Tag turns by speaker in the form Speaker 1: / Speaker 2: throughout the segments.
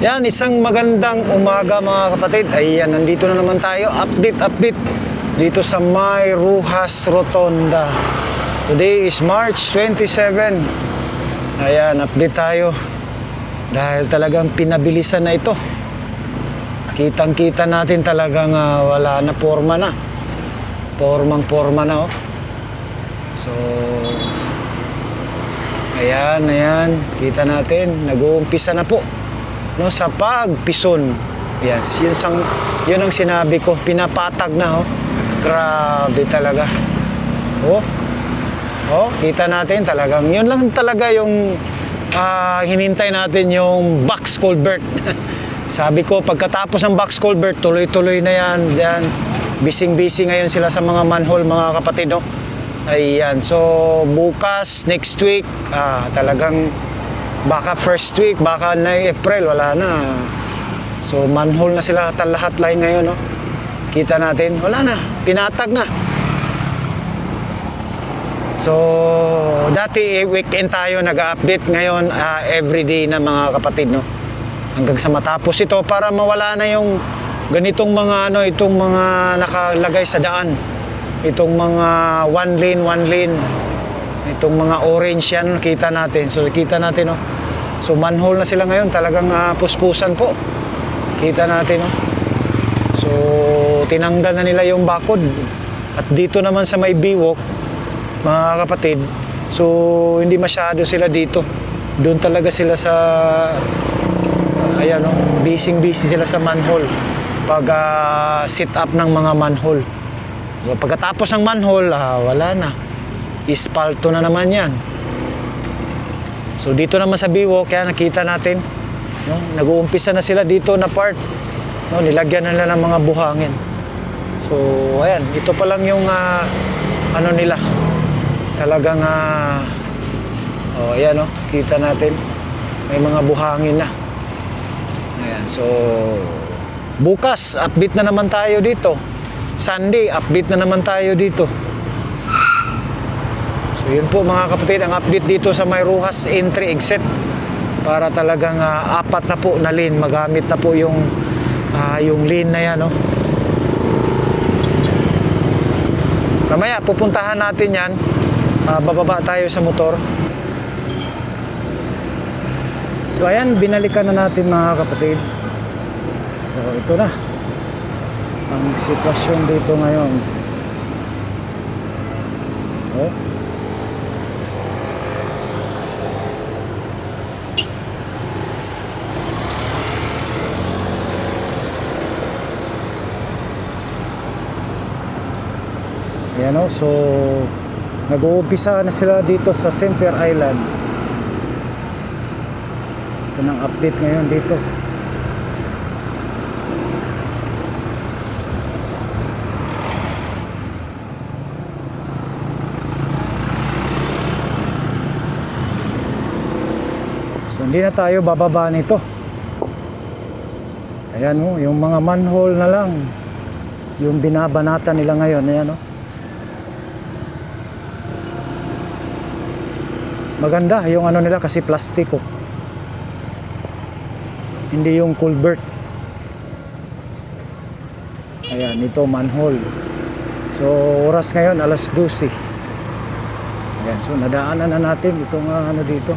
Speaker 1: Yan, isang magandang umaga mga kapatid. Ayan, nandito na naman tayo. Update dito sa May Ruhas Rotonda. Today is March 27. Ayan, update tayo. Dahil talagang pinabilisan na ito. Kitang-kita natin talagang wala na forma na. Formang-forma na, oh. So, ayan. Kita natin, nag-uumpisa na po. No, sa pagpison. Yes, yun ang sinabi ko, pinapatag na, oh. Grabe talaga. Kita natin talagang yun lang talaga yung hinintay natin, yung box culvert. Sabi ko, pagkatapos ng box culvert, tuloy-tuloy na yan. Diyan, busy ngayon sila sa mga manhole, mga kapatid, no? Ayan, so bukas, next week, talagang baka first week, baka na April, wala na. So manhole na sila lahat line ngayon, no? Kita natin, wala na, pinatag na. So dati weekend tayo nag-update, ngayon everyday na mga kapatid, no? Hanggang sa matapos ito para mawala na yung ganitong mga itong mga nakalagay sa daan. Itong mga one lane. Itong mga orange yan, kita natin. So kita natin, no? So manhole na sila ngayon, talagang puspusan po. Kita natin, no? So tinanggal na nila yung bakod. At dito naman sa may biwok, mga kapatid, so hindi masyado sila dito. Doon talaga sila sa ayan, no? Busy sila sa manhole. Pag sit up ng mga manhole. So pagkatapos ng manhole, wala na. Ispalto na naman yan. So dito naman sa biwok, kaya nakita natin, no? Nag-uumpisa na sila dito na part, no? Nilagyan na nila ng mga buhangin. So ayan, ito pa lang yung nila. Talagang ayan, no? Kita natin may mga buhangin na. Ayan, so bukas update na naman tayo dito. Sunday update na naman tayo dito. So yun po mga kapatid, ang update dito sa May Ruhas entry exit, para talagang apat na po na lane, magamit na po yung lane na yan, no? Mamaya pupuntahan natin yan, bababa tayo sa motor. So ayan, binalikan na natin mga kapatid. So ito na ang sitwasyon dito ngayon. Ayan, o. So nag-uumpisa na sila dito sa Center Island. Ito ng update ngayon dito. So hindi na tayo bababa nito. Ayan, o, yung mga manhole na lang yung binabanata nila ngayon. Ayan, o. Maganda yung nila kasi plastiko. Hindi yung culvert. Ayan, ito manhole. So oras ngayon alas 12. Ayan, so nadaanan na natin itong dito.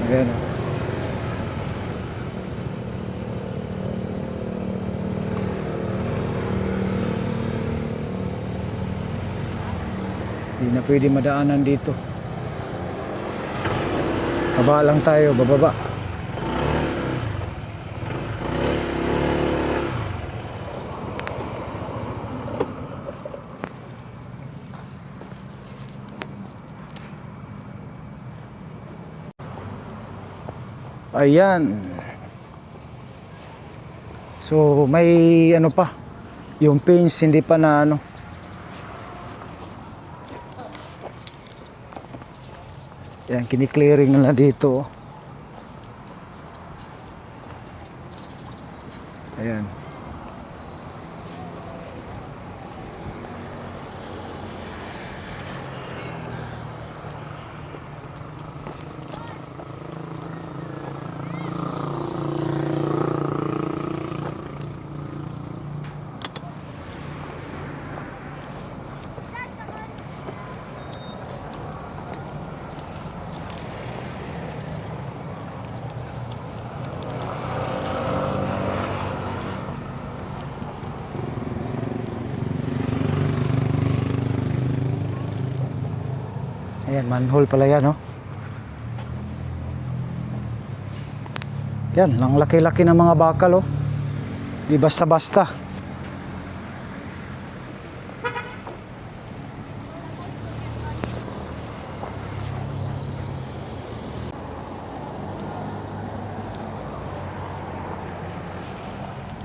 Speaker 1: Ayan. Hindi na pwede madaanan dito. Baba lang tayo, bababa. Ayan. So may pa, yung pins hindi pa na Yan, kini-clearing na dito. Ayan. Ayan, manhole pala yan, no? Yan, ang laki-laki ng mga bakal, oh. Di basta-basta.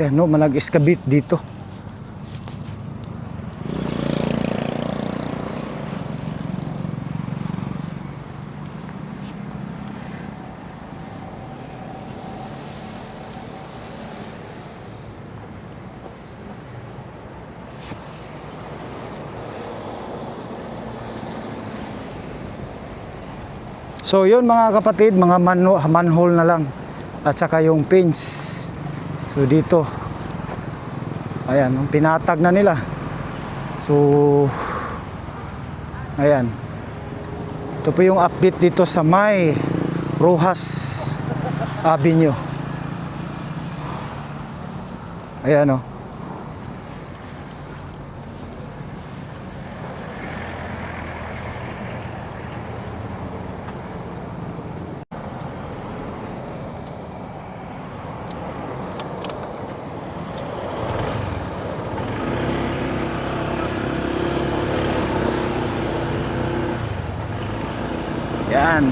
Speaker 1: Yan, no, manag-excavate dito. So yun mga kapatid, mga manhole na lang at saka yung pins. So dito, ayan, pinatag na nila. So ayan, ito po yung update dito sa may Rojas Avenue. Ayan, oh. Yan.